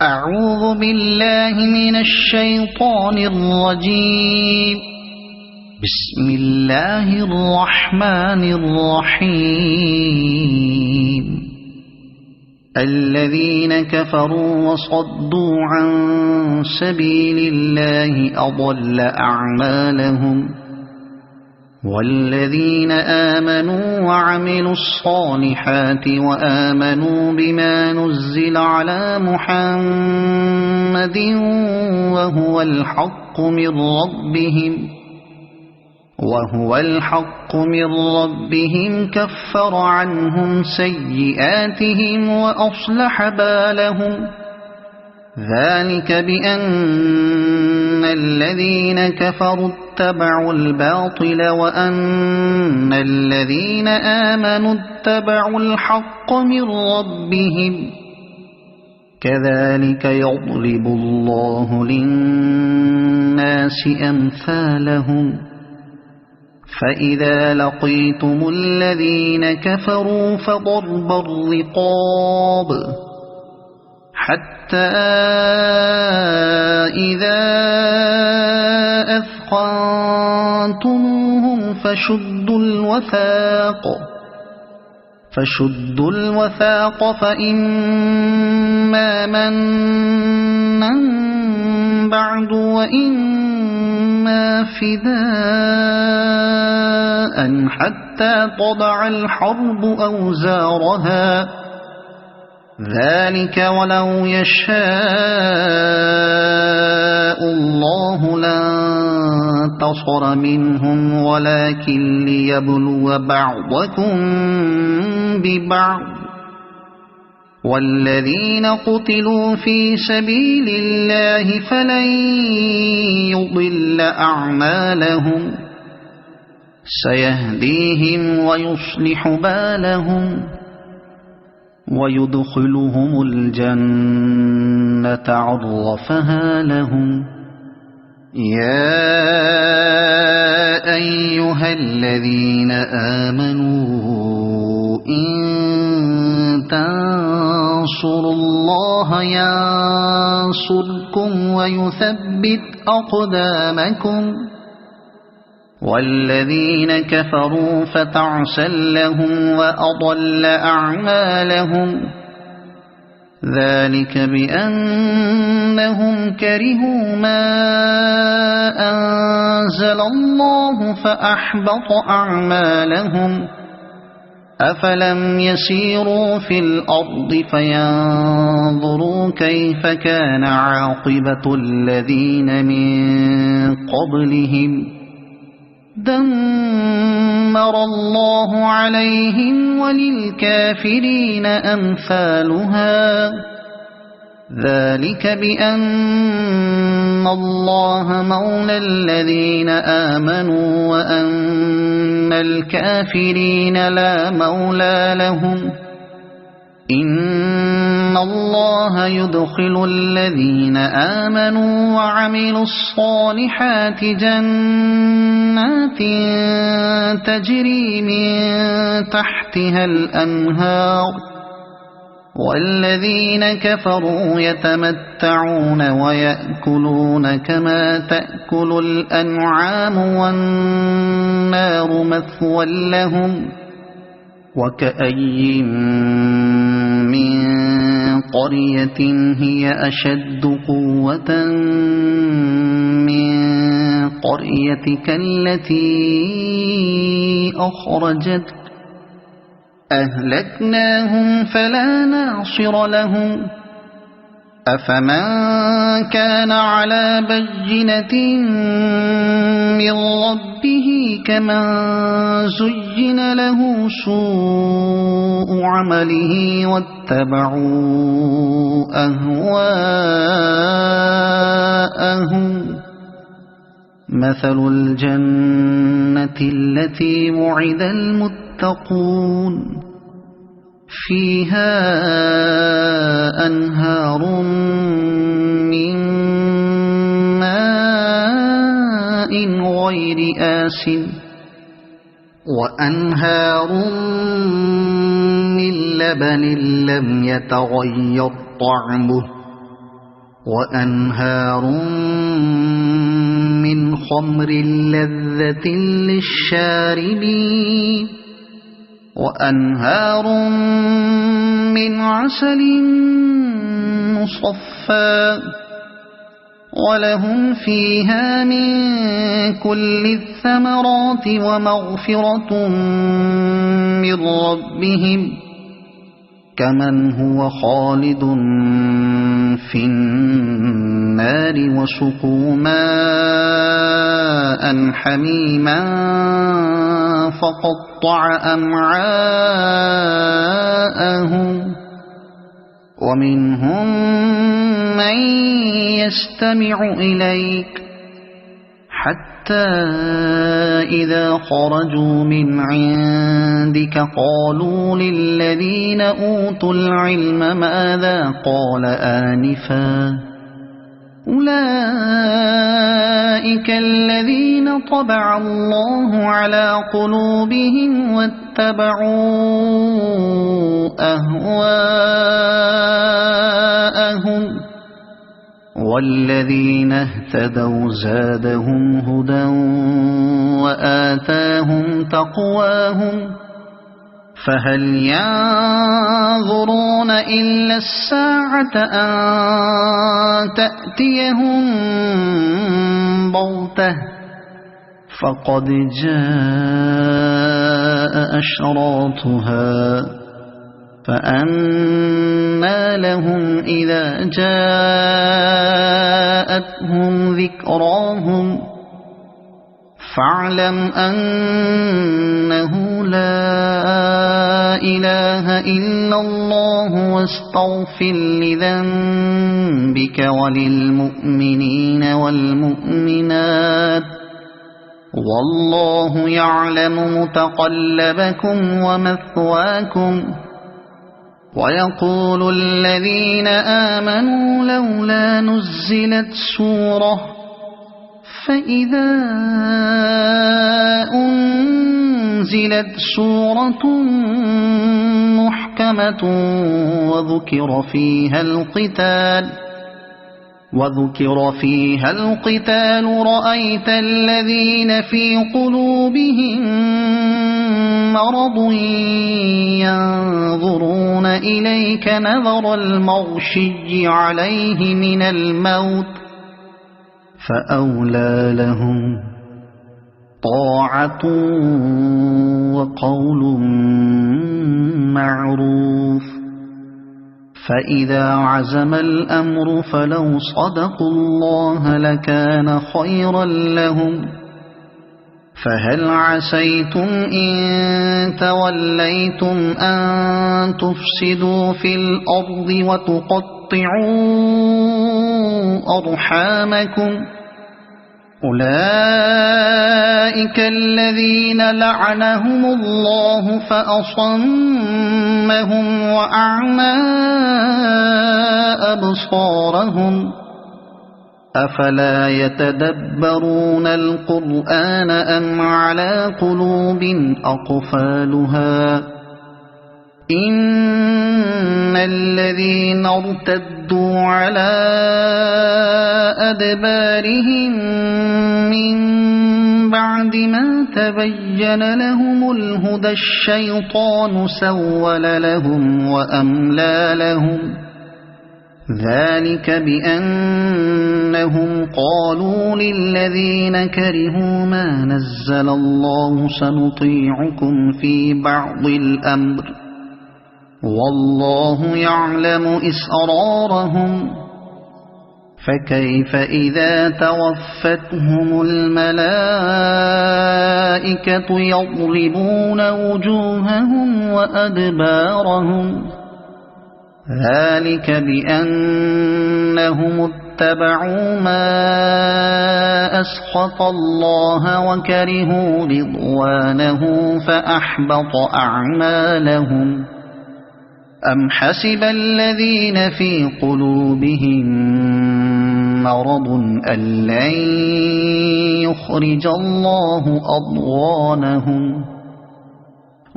أعوذ بالله من الشيطان الرجيم. بسم الله الرحمن الرحيم. الذين كفروا وصدوا عن سبيل الله أضل أعمالهم، والذين آمنوا وعملوا الصالحات وآمنوا بما نزل على محمد وهو الحق من ربهم كفر عنهم سيئاتهم وأصلح بالهم. ذلك بأن الذين كفروا اتبعوا الباطل وأن الذين آمنوا اتبعوا الحق من ربهم. كذلك يضرب الله للناس أمثالهم. فإذا لقيتم الذين كفروا فضرب الرقاب حتى إذا أثخنتموهم فشدوا الوثاق فإما منا بعد وإما فداء حتى تضع الحرب أوزارها. ذلك ولو يشاء الله لانتصر منهم ولكن ليبلو بعضكم ببعض. والذين قتلوا في سبيل الله فلن يضل أعمالهم، سيهديهم ويصلح بالهم ويدخلهم الجنة عرفها لهم. يا أيها الذين آمنوا إن تنصروا الله ينصركم ويثبت أقدامكم. والذين كفروا فتعسا لهم وأضل أعمالهم. ذلك بأنهم كرهوا ما أنزل الله فأحبط أعمالهم. أفلم يسيروا في الأرض فينظروا كيف كان عاقبة الذين من قبلهم. دمر الله عليهم وللكافرين أمثالها. ذلك بأن الله مولى الذين آمنوا وأن الكافرين لا مولى لهم. إن الله يدخل الذين آمنوا وعملوا الصالحات جنات تجري من تحتها الأنهار، والذين كفروا يتمتعون ويأكلون كما تأكل الأنعام والنار مثوى لهم. وكأي من قرية هي أشد قوة من قريتك التي أخرجتك أهلكناهم فلا ناصر لهم. أفمن كان على بينة من ربه كمن زين له سوء عمله واتبعوا أهواءهم. مثل الجنة التي وعد المتقون فيها أنهار من ماء غير آسن وأنهار من لبن لم يتغير طعمه وأنهار من خمر لذة للشاربين وأنهار من عسل مصفى ولهم فيها من كل الثمرات ومغفرة من ربهم كمن هو خالد في النار وسقوا ماء حميما فقطع أمعاءهم ومنهم من يستمع إليك حتى إذا خرجوا من عندك قالوا للذين أوتوا العلم ماذا قال آنفا أولئك الذين طبع الله على قلوبهم واتبعوا أهواءهم والذين اهتدوا زادهم هدى وآتاهم تقواهم فهل ينظرون إلا الساعة أن تأتيهم بغتة فقد جاء أشراطها فأنى لهم إذا جاءتهم ذكراهم فاعلم أنه لا إله إلا الله واستغفر لذنبك وللمؤمنين والمؤمنات والله يعلم متقلبكم ومثواكم ويقول الذين آمنوا لولا نزلت سورة فإذا أنزلت سورة محكمة وذكر فيها القتال رأيت الذين في قلوبهم مرض ينظرون إليك نظر المغشي عليه من الموت فأولى لهم طاعة وقول معروف فإذا عزم الأمر فلو صدقوا الله لكان خيرا لهم فهل عسيتم إن توليتم أن تفسدوا في الأرض وتقطعوا أرحامكم أولئك الذين لعنهم الله فأصمهم وأعمى أبصارهم أفلا يتدبرون القرآن أم على قلوب أقفالها إن الذين ارتدوا على أدبارهم من بعد ما تبين لهم الهدى الشيطان سول لهم وأملى لهم ذلك بأنهم قالوا للذين كرهوا ما نزل الله سنطيعكم في بعض الأمر والله يعلم إسرارهم فكيف إذا توفتهم الملائكة يضربون وجوههم وأدبارهم ذلك بأنهم اتبعوا ما أسخط الله وكرهوا رضوانه فأحبط أعمالهم أم حسب الذين في قلوبهم مرض أن لن يخرج الله أضغانهم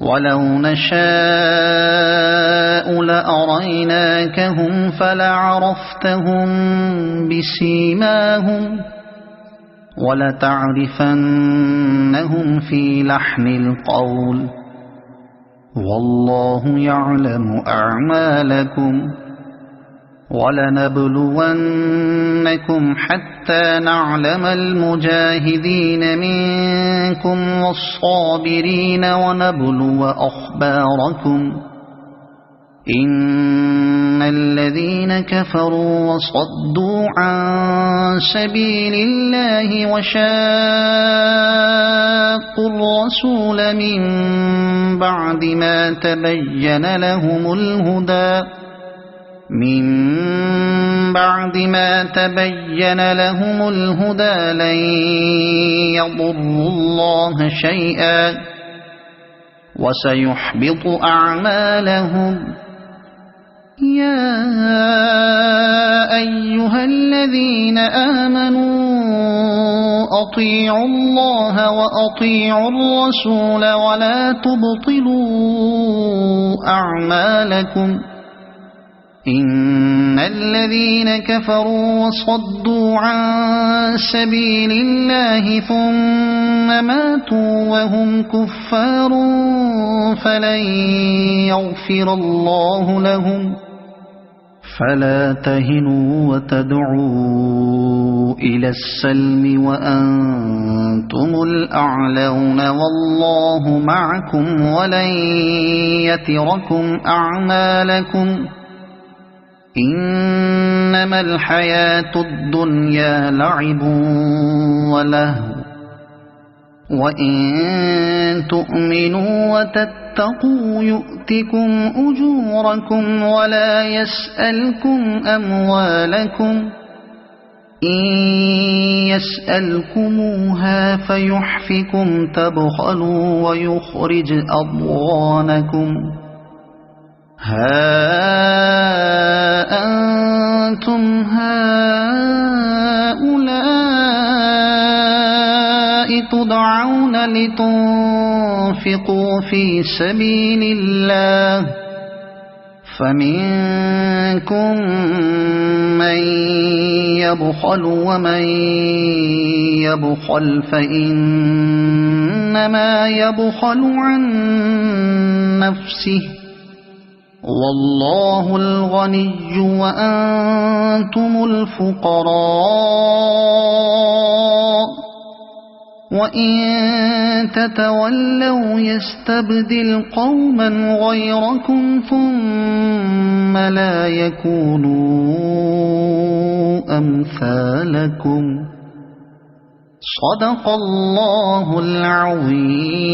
ولو نشاء لأريناكهم فلعرفتهم بسيماهم ولتعرفنهم في لحن القول والله يعلم أعمالكم ولنبلونكم حتى نعلم المجاهدين منكم والصابرين ونبلو أخباركم إن الذين كفروا وصدوا عن سبيل الله وشاقوا الرسول من بعد ما تبين لهم الهدى لن يضروا الله شيئا وسيحبط أعمالهم يا أيها الذين آمنوا أطيعوا الله وأطيعوا الرسول ولا تبطلوا أعمالكم إن الذين كفروا وصدوا عن سبيل الله ثم ماتوا وهم كفار فلن يغفر الله لهم فلا تهنوا وتدعوا إلى السلم وأنتم الأعلون والله معكم ولن يتركم أعمالكم إنما الحياة الدنيا لعب ولهو وإن تؤمنوا وتتقوا يؤتكم أجوركم ولا يسألكم أموالكم إن يسألكموها فيحفكم تبخلوا ويخرج أضغانكم ها أنتم هؤلاء تدعون لتنفقوا في سبيل الله فمنكم من يبخل ومن يبخل فإنما يبخل عن نفسه والله الغني وأنتم الفقراء وإن تتولوا يستبدل قوما غيركم ثم لا يكونوا أمثالكم صدق الله العظيم.